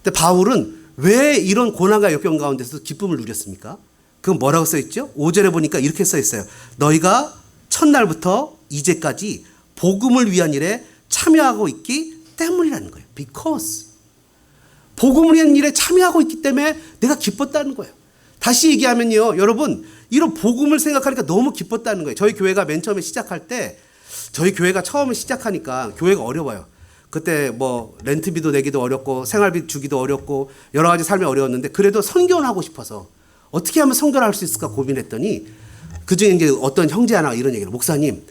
근데 바울은 왜 이런 고난과 역경 가운데서 기쁨을 누렸습니까? 그건 뭐라고 써있죠? 5절에 보니까 이렇게 써있어요. 너희가 첫날부터 이제까지 복음을 위한 일에 참여하고 있기 때문이라는 거예요. Because. 복음을 위한 일에 참여하고 있기 때문에 내가 기뻤다는 거예요. 다시 얘기하면요. 여러분 이런 복음을 생각하니까 너무 기뻤다는 거예요. 저희 교회가 맨 처음에 시작할 때 저희 교회가 처음에 시작하니까 교회가 어려워요. 그때 뭐 렌트비도 내기도 어렵고 생활비 주기도 어렵고 여러 가지 삶이 어려웠는데 그래도 선교를 하고 싶어서 어떻게 하면 선교를 할 수 있을까 고민했더니 그중에 이제 어떤 형제 하나가 이런 얘기를 목사님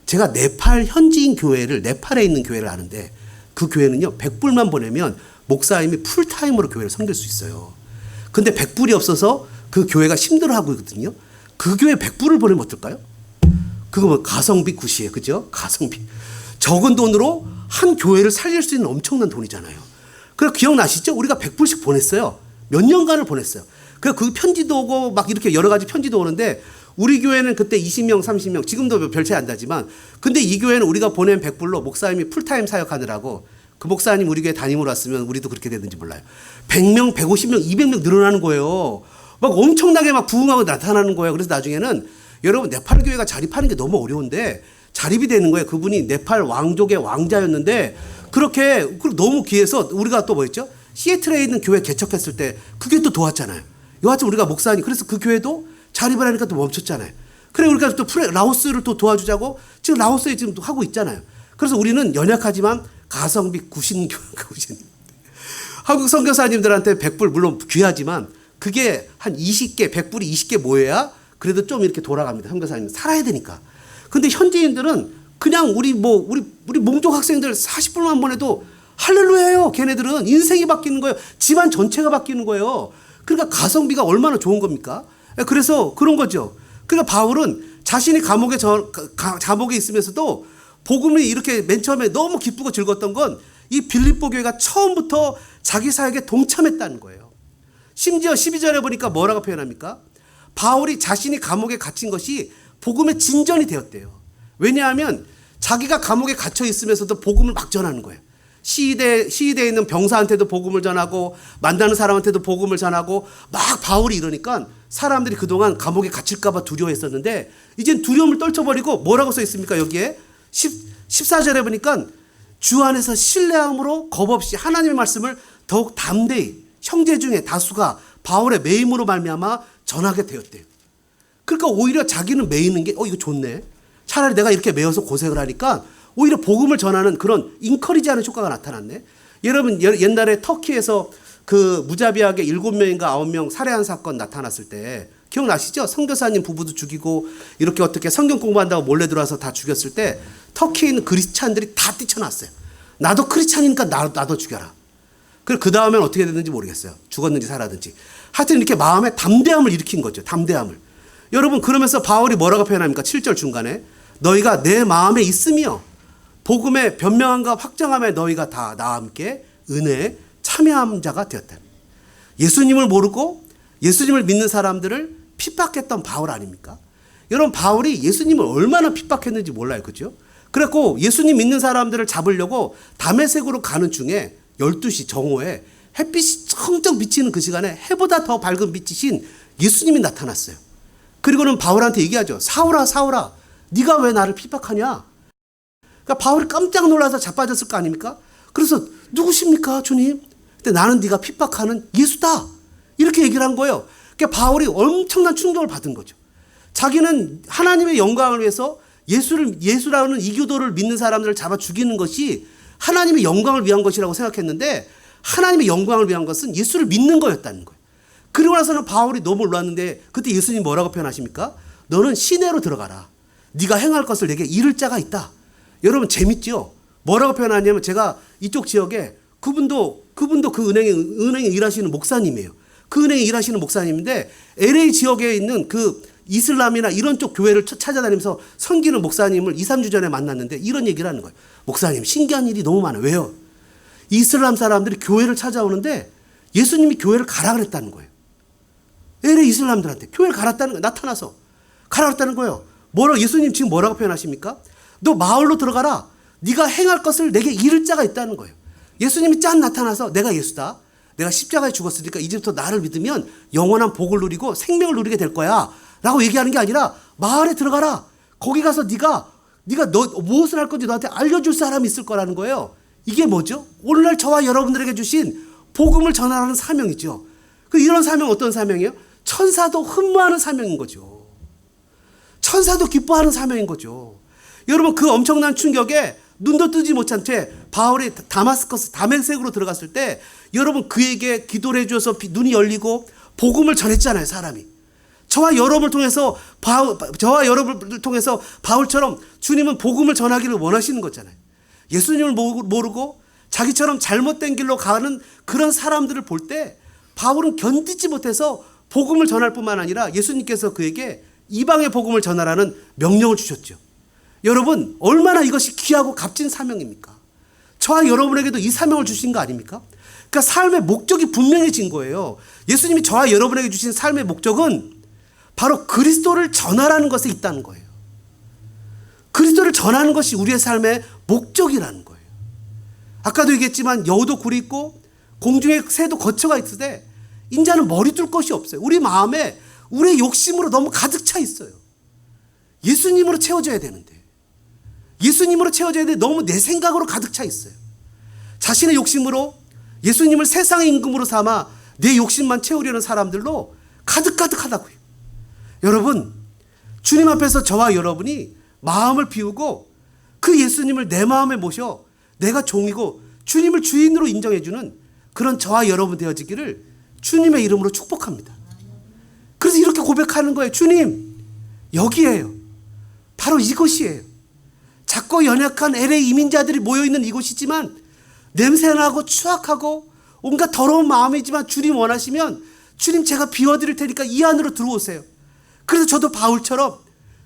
제가 네팔 현지인 교회를 네팔에 있는 교회를 아는데 그 교회는요 100불만 보내면 목사님이 풀타임으로 교회를 섬길 수 있어요. 근데 100불이 없어서 그 교회가 힘들어하고 있거든요. 그 교회 100불을 보내면 어떨까요? 그거 뭐 가성비 굿이에요. 그죠? 가성비. 적은 돈으로 한 교회를 살릴 수 있는 엄청난 돈이잖아요. 그래서 기억나시죠? 우리가 100불씩 보냈어요. 몇 년간을 보냈어요. 그래서 그 편지도 오고 막 이렇게 여러 가지 편지도 오는데 우리 교회는 그때 20명, 30명, 지금도 별 차이 안 나지만 근데 이 교회는 우리가 보낸 100불로 목사님이 풀타임 사역하느라고 그 목사님 우리 교회 담임으로 왔으면 우리도 그렇게 되는지 몰라요. 100명, 150명, 200명 늘어나는 거예요. 막 엄청나게 막 부흥하고 나타나는 거예요. 그래서 나중에는 여러분 네팔 교회가 자립하는 게 너무 어려운데 자립이 되는 거예요. 그분이 네팔 왕족의 왕자였는데 그렇게 너무 귀해서 우리가 또 뭐였죠? 시애틀에 있는 교회 개척했을 때 그게 또 도왔잖아요. 여하튼 우리가 목사님 그래서 그 교회도 자립을 하니까 또 멈췄잖아요. 그래 우리가 또 라오스를 또 도와주자고 지금 라오스에 지금 또 하고 있잖아요. 그래서 우리는 연약하지만 가성비 구신 한국 선교사님들한테 100불 물론 귀하지만 그게 한 20개 100불이 20개 모여야 그래도 좀 이렇게 돌아갑니다. 선교사님 살아야 되니까. 근데 현지인들은 그냥 우리 몽족 학생들 40불만 보내도 할렐루야예요. 걔네들은 인생이 바뀌는 거예요. 집안 전체가 바뀌는 거예요. 그러니까 가성비가 얼마나 좋은 겁니까? 그래서 그런 거죠. 그러니까 바울은 자신이 감옥에 있으면서도 복음이 이렇게 맨 처음에 너무 기쁘고 즐거웠던 건 이 빌립보 교회가 처음부터 자기 사역에 동참했다는 거예요. 심지어 12절에 보니까 뭐라고 표현합니까? 바울이 자신이 감옥에 갇힌 것이 복음의 진전이 되었대요. 왜냐하면 자기가 감옥에 갇혀 있으면서도 복음을 막 전하는 거예요. 시위대에 있는 병사한테도 복음을 전하고 만나는 사람한테도 복음을 전하고 막 바울이 이러니까 사람들이 그동안 감옥에 갇힐까 봐 두려워했었는데 이젠 두려움을 떨쳐버리고 뭐라고 써 있습니까? 여기에 14절에 보니까 주 안에서 신뢰함으로 겁없이 하나님의 말씀을 더욱 담대히 형제 중에 다수가 바울의 매임으로 말미암아 전하게 되었대요. 그러니까 오히려 자기는 매이는 게 이거 좋네. 차라리 내가 이렇게 매여서 고생을 하니까 오히려 복음을 전하는 그런 인커리지하는 효과가 나타났네. 여러분 옛날에 터키에서 그 무자비하게 7명인가 9명 살해한 사건 나타났을 때 기억나시죠? 선교사님 부부도 죽이고 이렇게 어떻게 성경 공부한다고 몰래 들어와서 다 죽였을 때 터키에 있는 크리스찬들이 다 뛰쳐났어요. 나도 크리스찬이니까 나도 죽여라. 그리고 그 다음엔 어떻게 됐는지 모르겠어요. 죽었는지 살았는지. 하여튼 이렇게 마음에 담대함을 일으킨 거죠. 담대함을. 여러분 그러면서 바울이 뭐라고 표현합니까? 7절 중간에 너희가 내 마음에 있으며 복음의 변명함과 확정함에 너희가 다 나와 함께 은혜에 참여한 자가 되었다. 예수님을 모르고 예수님을 믿는 사람들을 핍박했던 바울 아닙니까? 여러분 바울이 예수님을 얼마나 핍박했는지 몰라요. 그죠? 그래갖고 예수님 믿는 사람들을 잡으려고 다메섹으로 가는 중에 12시 정오에 햇빛이 청청 비치는 그 시간에 해보다 더 밝은 빛이신 예수님이 나타났어요. 그리고는 바울한테 얘기하죠. 사울아 사울아 네가 왜 나를 핍박하냐? 그러니까 바울이 깜짝 놀라서 자빠졌을 거 아닙니까? 그래서 누구십니까 주님? 근데 나는 네가 핍박하는 예수다. 이렇게 얘기를 한 거예요. 그러니까 바울이 엄청난 충격을 받은 거죠. 자기는 하나님의 영광을 위해서 예수라는 이교도를 믿는 사람들을 잡아 죽이는 것이 하나님의 영광을 위한 것이라고 생각했는데 하나님의 영광을 위한 것은 예수를 믿는 거였다는 거예요. 그리고 나서는 바울이 너무 놀랐는데 그때 예수님 뭐라고 표현하십니까? 너는 시내로 들어가라. 네가 행할 것을 내게 이를 자가 있다. 여러분 재밌죠? 뭐라고 표현하냐면 제가 이쪽 지역에 그분도 그 은행에 일하시는 목사님이에요. 그 은행에 일하시는 목사님인데 LA 지역에 있는 그 이슬람이나 이런 쪽 교회를 찾아다니면서 섬기는 목사님을 2, 3주 전에 만났는데 이런 얘기를 하는 거예요. 목사님 신기한 일이 너무 많아요. 왜요? 이슬람 사람들이 교회를 찾아오는데 예수님이 교회를 가라 그랬다는 거예요. LA 이슬람들한테 교회를 가랐다는 거예요. 나타나서 가라 그랬다는 거예요. 예수님 지금 뭐라고 표현하십니까? 너 마을로 들어가라. 네가 행할 것을 내게 이를 자가 있다는 거예요. 예수님이 짠 나타나서 내가 예수다. 내가 십자가에 죽었으니까 이제부터 나를 믿으면 영원한 복을 누리고 생명을 누리게 될 거야. 라고 얘기하는 게 아니라 마을에 들어가라. 거기 가서 네가 너 무엇을 할 건지 너한테 알려줄 사람이 있을 거라는 거예요. 이게 뭐죠? 오늘날 저와 여러분들에게 주신 복음을 전하라는 사명이죠. 이런 사명 어떤 사명이에요? 천사도 흠모하는 사명인 거죠. 천사도 기뻐하는 사명인 거죠. 여러분 그 엄청난 충격에 눈도 뜨지 못한 채 바울이 다메섹으로 들어갔을 때 여러분 그에게 기도를 해줘서 눈이 열리고 복음을 전했잖아요. 사람이. 저와 여러분을 통해서 바울처럼 주님은 복음을 전하기를 원하시는 거잖아요. 예수님을 모르고 자기처럼 잘못된 길로 가는 그런 사람들을 볼 때 바울은 견디지 못해서 복음을 전할 뿐만 아니라 예수님께서 그에게 이방의 복음을 전하라는 명령을 주셨죠. 여러분 얼마나 이것이 귀하고 값진 사명입니까? 저와 여러분에게도 이 사명을 주신 거 아닙니까? 그러니까 삶의 목적이 분명해진 거예요. 예수님이 저와 여러분에게 주신 삶의 목적은 바로 그리스도를 전하라는 것에 있다는 거예요. 그리스도를 전하는 것이 우리의 삶의 목적이라는 거예요. 아까도 얘기했지만 여우도 굴이 있고 공중에 새도 거처가 있으되 인자는 머리 둘 것이 없어요. 우리 마음에 우리의 욕심으로 너무 가득 차 있어요. 예수님으로 채워져야 되는데 너무 내 생각으로 가득 차 있어요. 자신의 욕심으로 예수님을 세상의 임금으로 삼아 내 욕심만 채우려는 사람들로 가득가득하다고요. 여러분 주님 앞에서 저와 여러분이 마음을 비우고 그 예수님을 내 마음에 모셔 내가 종이고 주님을 주인으로 인정해주는 그런 저와 여러분 되어지기를 주님의 이름으로 축복합니다. 그래서 이렇게 고백하는 거예요. 주님 여기에요. 바로 이곳이에요. 작고 연약한 LA 이민자들이 모여있는 이곳이지만 냄새나고 추악하고 온갖 더러운 마음이지만 주님 원하시면 주님 제가 비워드릴 테니까 이 안으로 들어오세요. 그래서 저도 바울처럼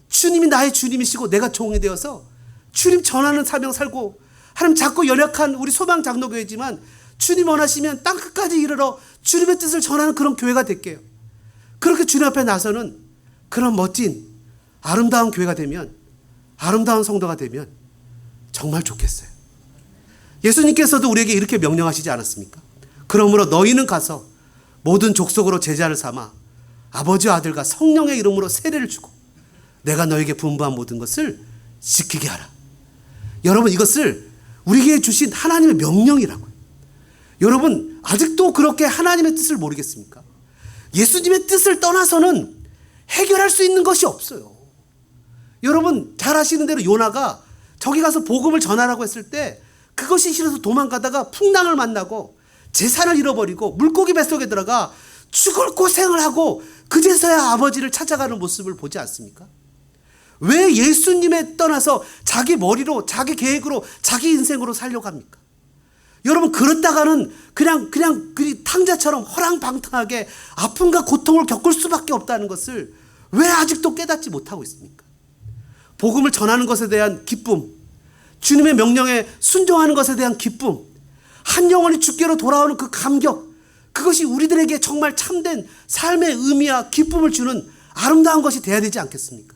주님이 나의 주님이시고 내가 종이 되어서 주님 전하는 사명 살고 하나님 작고 연약한 우리 소망 장로교회지만 주님 원하시면 땅끝까지 이르러 주님의 뜻을 전하는 그런 교회가 될게요. 그렇게 주님 앞에 나서는 그런 멋진 아름다운 교회가 되면, 아름다운 성도가 되면 정말 좋겠어요. 예수님께서도 우리에게 이렇게 명령하시지 않았습니까? 그러므로 너희는 가서 모든 족속으로 제자를 삼아 아버지와 아들과 성령의 이름으로 세례를 주고 내가 너에게 분부한 모든 것을 지키게 하라. 여러분, 이것을 우리에게 주신 하나님의 명령이라고요. 여러분, 아직도 그렇게 하나님의 뜻을 모르겠습니까? 예수님의 뜻을 떠나서는 해결할 수 있는 것이 없어요. 여러분, 잘 아시는 대로 요나가 저기 가서 복음을 전하라고 했을 때 그것이 싫어서 도망가다가 풍랑을 만나고 재산을 잃어버리고 물고기 뱃속에 들어가 죽을 고생을 하고 그제서야 아버지를 찾아가는 모습을 보지 않습니까? 왜 예수님에 떠나서 자기 머리로, 자기 계획으로, 자기 인생으로 살려고 합니까? 여러분, 그렇다가는 그냥 그 탕자처럼 허랑방탕하게 아픔과 고통을 겪을 수밖에 없다는 것을 왜 아직도 깨닫지 못하고 있습니까? 복음을 전하는 것에 대한 기쁨, 주님의 명령에 순종하는 것에 대한 기쁨, 한 영혼이 주께로 돌아오는 그 감격, 그것이 우리들에게 정말 참된 삶의 의미와 기쁨을 주는 아름다운 것이 되어야 되지 않겠습니까?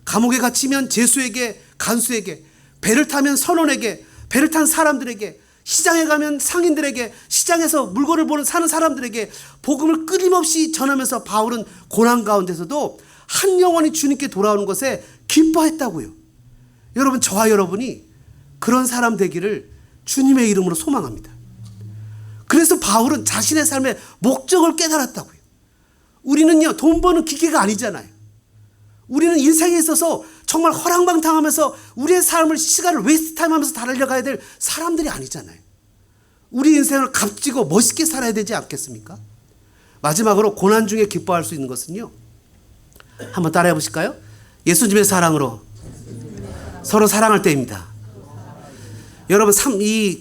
감옥에 갇히면 제수에게, 간수에게, 배를 타면 선원에게, 배를 탄 사람들에게, 시장에 가면 상인들에게, 시장에서 물건을 사는 사람들에게 복음을 끊임없이 전하면서 바울은 고난 가운데서도 한 영혼이 주님께 돌아오는 것에 기뻐했다고요. 여러분, 저와 여러분이 그런 사람 되기를 주님의 이름으로 소망합니다. 그래서 바울은 자신의 삶의 목적을 깨달았다고요. 우리는요, 돈 버는 기계가 아니잖아요. 우리는 인생에 있어서 정말 허랑방탕하면서 우리의 삶을, 시간을 웨스트 타임 하면서 달려가야 될 사람들이 아니잖아요. 우리 인생을 값지고 멋있게 살아야 되지 않겠습니까? 마지막으로 고난 중에 기뻐할 수 있는 것은요, 한번 따라해 보실까요? 예수님의 사랑으로 서로 사랑할 때입니다. 여러분,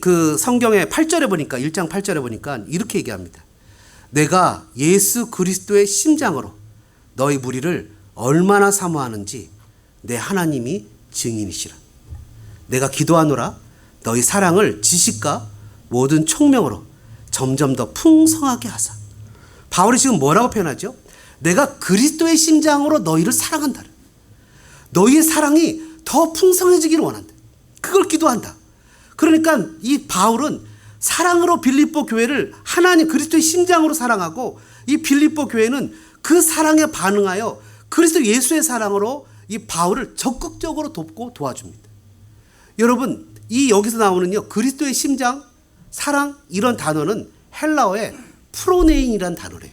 그 성경의 8절에 보니까, 1장 8절에 보니까 이렇게 얘기합니다. 내가 예수 그리스도의 심장으로 너희 무리를 얼마나 사모하는지 내 하나님이 증인이시라. 내가 기도하노라 너희 사랑을 지식과 모든 총명으로 점점 더 풍성하게 하사. 바울이 지금 뭐라고 표현하죠? 내가 그리스도의 심장으로 너희를 사랑한다. 너희의 사랑이 더 풍성해지기를 원한다. 그걸 기도한다. 그러니까 이 바울은 사랑으로 빌립보 교회를 하나님 그리스도의 심장으로 사랑하고, 이 빌립보 교회는 그 사랑에 반응하여 그리스도 예수의 사랑으로 이 바울을 적극적으로 돕고 도와줍니다. 여러분, 이 여기서 나오는요, 그리스도의 심장, 사랑, 이런 단어는 헬라어의 프로네인이라는 단어래요.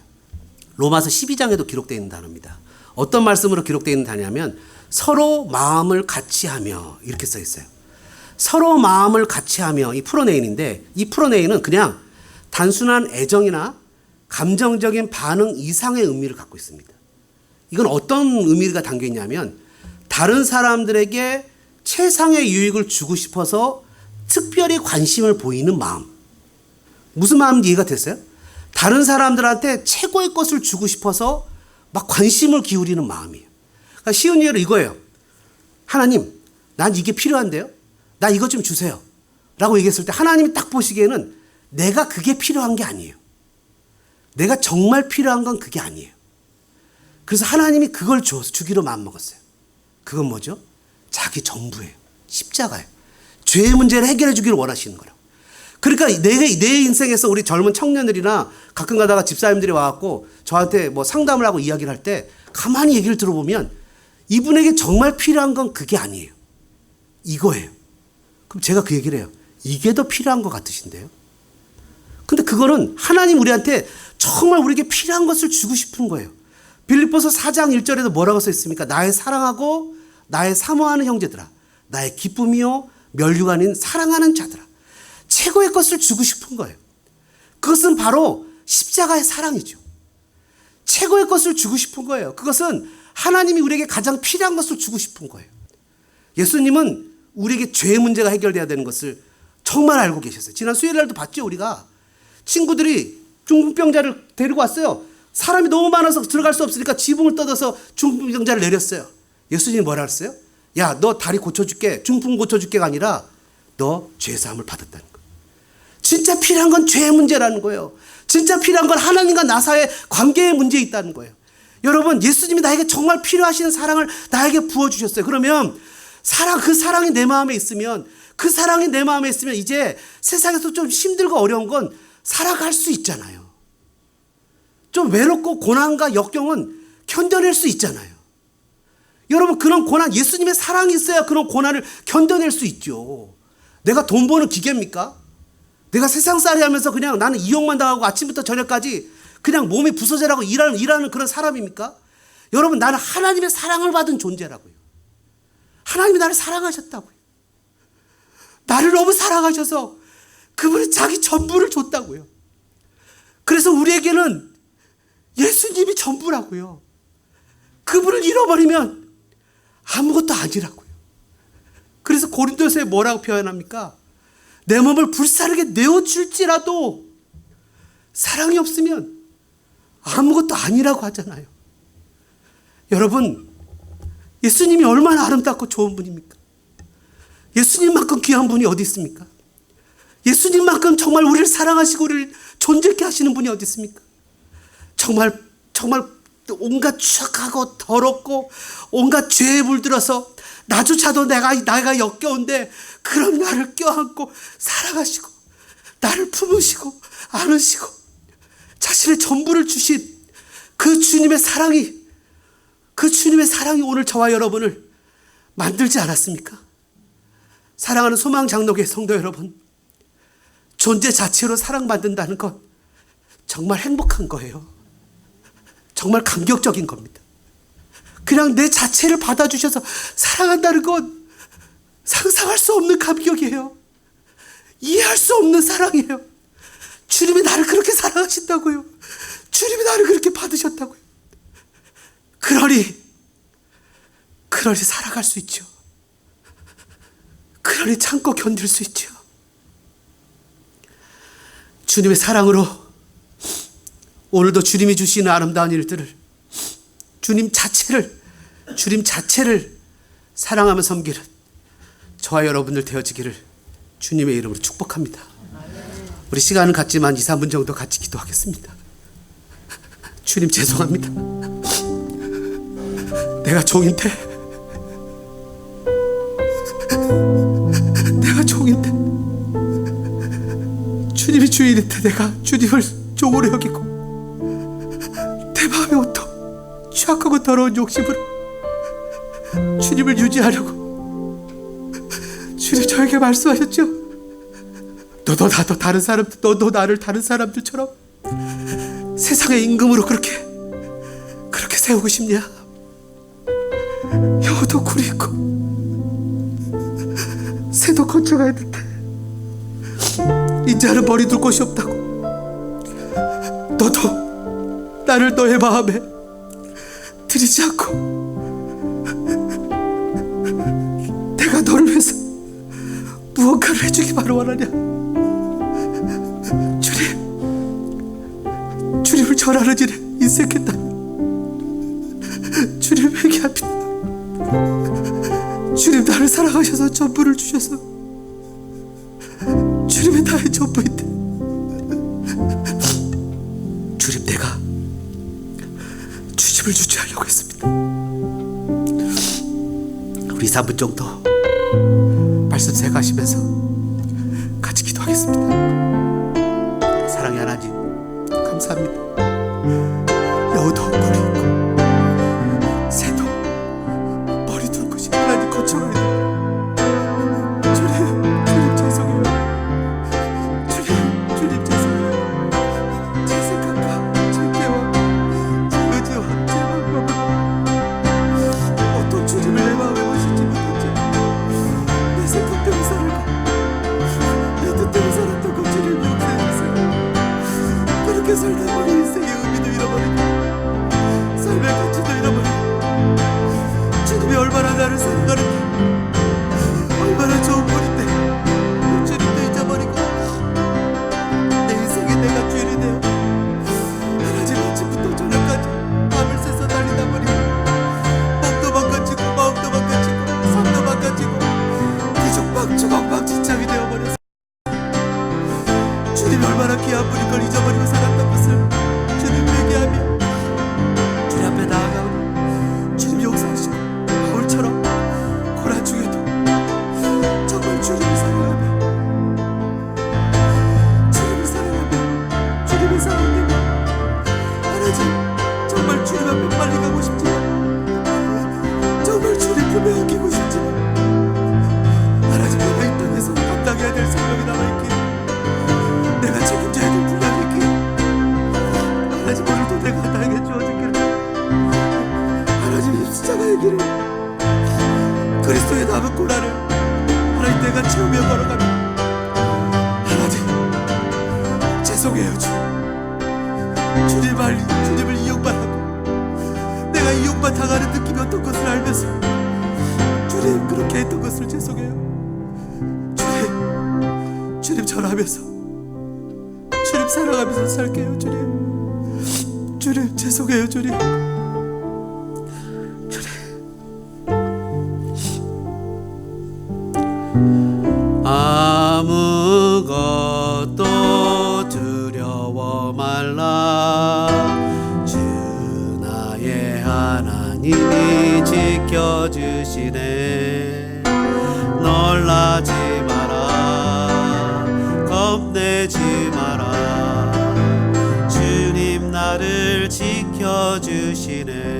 로마서 12장에도 기록되어 있는 단어입니다. 어떤 말씀으로 기록되어 있는 단어냐면 서로 마음을 같이 하며, 이렇게 써 있어요. 서로 마음을 같이 하며, 이 프로네인인데, 이 프로네인은 그냥 단순한 애정이나 감정적인 반응 이상의 의미를 갖고 있습니다. 이건 어떤 의미가 담겨 있냐면, 다른 사람들에게 최상의 유익을 주고 싶어서 특별히 관심을 보이는 마음. 무슨 마음인지 이해가 됐어요? 다른 사람들한테 최고의 것을 주고 싶어서 막 관심을 기울이는 마음이에요. 그러니까 쉬운 예로 이거예요. 하나님, 난 이게 필요한데요? 나 이것 좀 주세요. 라고 얘기했을 때 하나님이 딱 보시기에는 내가 그게 필요한 게 아니에요. 내가 정말 필요한 건 그게 아니에요. 그래서 하나님이 그걸 주기로 마음먹었어요. 그건 뭐죠? 자기 전부예요. 십자가예요. 죄의 문제를 해결해 주기를 원하시는 거라고. 그러니까 내 인생에서 우리 젊은 청년들이나 가끔 가다가 집사님들이 와갖고 저한테 뭐 상담을 하고 이야기를 할 때 가만히 얘기를 들어보면 이분에게 정말 필요한 건 그게 아니에요. 이거예요. 그럼 제가 그 얘기를 해요. 이게 더 필요한 것 같으신데요? 근데 그거는 하나님 우리한테 정말 우리에게 필요한 것을 주고 싶은 거예요. 빌립보서 4장 1절에도 뭐라고 써 있습니까? 나의 사랑하고 나의 사모하는 형제들아, 나의 기쁨이요 멸류관인 사랑하는 자들아. 최고의 것을 주고 싶은 거예요. 그것은 바로 십자가의 사랑이죠. 최고의 것을 주고 싶은 거예요. 그것은 하나님이 우리에게 가장 필요한 것을 주고 싶은 거예요. 예수님은 우리에게 죄의 문제가 해결돼야 되는 것을 정말 알고 계셨어요. 지난 수요일날도 봤죠. 우리가 친구들이 중풍병자를 데리고 왔어요. 사람이 너무 많아서 들어갈 수 없으니까 지붕을 뜯어서 중풍병자를 내렸어요. 예수님이 뭐라 했어요? 야, 너 다리 고쳐줄게, 중풍 고쳐줄게가 아니라 너 죄사함을 받았다는 거예요. 진짜 필요한 건 죄의 문제라는 거예요. 진짜 필요한 건 하나님과 나 사이의 관계의 문제에 있다는 거예요. 여러분, 예수님이 나에게 정말 필요하신 사랑을 나에게 부어주셨어요. 그러면 그 사랑이 내 마음에 있으면, 그 사랑이 내 마음에 있으면 이제 세상에서 좀 힘들고 어려운 건 살아갈 수 있잖아요. 좀 외롭고 고난과 역경은 견뎌낼 수 있잖아요. 여러분, 그런 고난, 예수님의 사랑이 있어야 그런 고난을 견뎌낼 수 있죠. 내가 돈 버는 기계입니까? 내가 세상살이 하면서 그냥 나는 이용만 당하고 아침부터 저녁까지 그냥 몸이 부서져라고 일하는 그런 사람입니까? 여러분, 나는 하나님의 사랑을 받은 존재라고요. 하나님이 나를 사랑하셨다고요. 나를 너무 사랑하셔서 그분이 자기 전부를 줬다고요. 그래서 우리에게는 예수님이 전부라고요. 그분을 잃어버리면 아무것도 아니라고요. 그래서 고린도서에 뭐라고 표현합니까? 내 몸을 불사르게 내어줄지라도 사랑이 없으면 아무것도 아니라고 하잖아요. 여러분, 예수님이 얼마나 아름답고 좋은 분입니까? 예수님만큼 귀한 분이 어디 있습니까? 예수님만큼 정말 우리를 사랑하시고 우리를 존재케 하시는 분이 어디 있습니까? 정말 온갖 추악하고 더럽고 온갖 죄에 물들어서 나조차도 내가 역겨운데 그런 나를 껴안고 사랑하시고 나를 품으시고 안으시고 자신의 전부를 주신 그 주님의 사랑이 오늘 저와 여러분을 만들지 않았습니까? 사랑하는 소망장로교회 성도 여러분, 존재 자체로 사랑받는다는 건 정말 행복한 거예요. 정말 감격적인 겁니다. 그냥 내 자체를 받아주셔서 사랑한다는 건 상상할 수 없는 감격이에요. 이해할 수 없는 사랑이에요. 주님이 나를 그렇게 사랑하신다고요. 주님이 나를 그렇게 받으셨다고요. 그러니 살아갈 수 있죠. 그러니 참고 견딜 수 있죠. 주님의 사랑으로 오늘도 주님이 주시는 아름다운 일들을 주님 자체를 사랑하며 섬기는 저와 여러분들 되어지기를 주님의 이름으로 축복합니다. 우리 시간은 갖지만 2, 3분 정도 같이 기도하겠습니다. 주님 죄송합니다. 내가 종인데 주님이 주인인데 내가 주님을 종으로 여기고 내 마음에 어떤 취약하고 더러운 욕심으로 주님을 유지하려고 주님 저에게 말씀하셨죠. 너도 나도 다른 사람들, 너도 나를 다른 사람들처럼 세상의 임금으로 그렇게 세우고 싶냐? 여우도 굴이 있고 새도 거쳐가야 된대. 인자는 버리둘 곳이 없다고. 너도 나를 너의 마음에 들이지 않고 내가 너를 위해서 무언가를 해주기만 원하냐? 주님을 전하는 일에 인색했다. 주님 회개합니다. 주님 나를 사랑하셔서 전부를 주셔서 주님의 나의 전부인데 주님 내가 주님을 유지하려고 했습니다. 우리 3분 정도 말씀 새가시면서 같이 기도하겠습니다. 사랑의 하나님 감사합니다. 여우도 굴이 있고 새도 머리 둘 곳이 하나님 거쳐가야 돼. 주님 죄송해요. 주님 죄송해요. 제 생각과 제 깨와 제 의지와 제 방법은 어떤 주님을 내 마음에 모시지 못했지. 내 생각대로 살고 내 뜻대로 살았던 그 주님 용서해주세요. 그렇게 살다 보니 인생의 의미도 잃어버리고 삶의 가치도 잃어버리고 주님이 얼마나 나를 사랑하는데 얼마나 좋은 분인데 그 주님도 잊어버리고 내 인생에 내가 주인이 되어 하나님 아침부터 저녁까지 밤을 새서 달리다 보니 몸도 망가지고 마음도 망가지고 삶도 망가지고 뒤죽박죽 엉망진창이 되어버렸어. 주님이 얼마나 귀한 분인 걸 잊어버리고 살았던 것을 주님 회개하며 주님 앞에 주님을 이용받하고 내가 이용받 당하는 느낌이 어떤 것을 알면서 주님 그렇게 했던 것을 죄송해요. 주님 전하면서 주님 사랑하면서 살게요. 주님 죄송해요. 주님 아무것도 두려워 말라. 주 나의 하나님이 지켜주시네. 놀라지 마라. 겁내지 마라. 주님 나를 지켜주시네.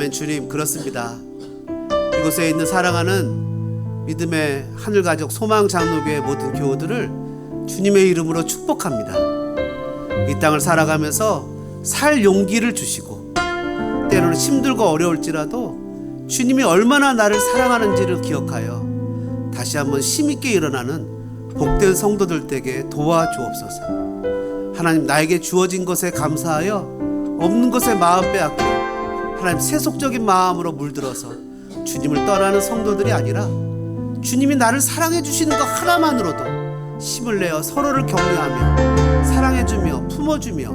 아멘. 주님 그렇습니다. 이곳에 있는 사랑하는 믿음의 하늘가족 소망장로교회 모든 교우들을 주님의 이름으로 축복합니다. 이 땅을 살아가면서 살 용기를 주시고 때로는 힘들고 어려울지라도 주님이 얼마나 나를 사랑하는지를 기억하여 다시 한번 힘있게 일어나는 복된 성도들 댁에 도와주옵소서. 하나님 나에게 주어진 것에 감사하여 없는 것에 마음 빼앗고 하나님 세속적인 마음으로 물들어서 주님을 떠나는 성도들이 아니라 주님이 나를 사랑해 주시는 것 하나만으로도 힘을 내어 서로를 격려하며 사랑해주며 품어주며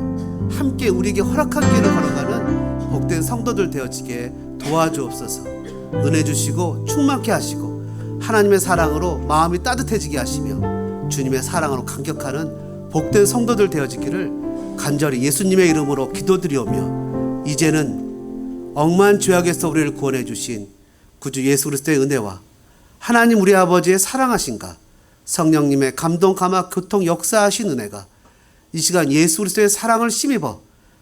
함께 우리에게 허락한 길을 걸어가는 복된 성도들 되어지게 도와주옵소서. 은혜 주시고 충만케 하시고 하나님의 사랑으로 마음이 따뜻해지게 하시며 주님의 사랑으로 감격하는 복된 성도들 되어지기를 간절히 예수님의 이름으로 기도드리오며 이제는 억만 죄악에서 우리를 구원해 주신 구주 예수 그리스도의 은혜와 하나님 우리 아버지의 사랑하신가 성령님의 감동 감화 교통 역사하신 은혜가 이 시간 예수 그리스도의 사랑을 힘입어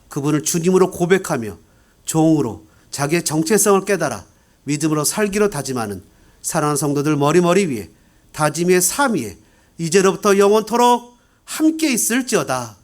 그분을 주님으로 고백하며 종으로 자기의 정체성을 깨달아 믿음으로 살기로 다짐하는 사랑하는 성도들 머리머리 위에 다짐의 삶 위에 이제로부터 영원토록 함께 있을지어다.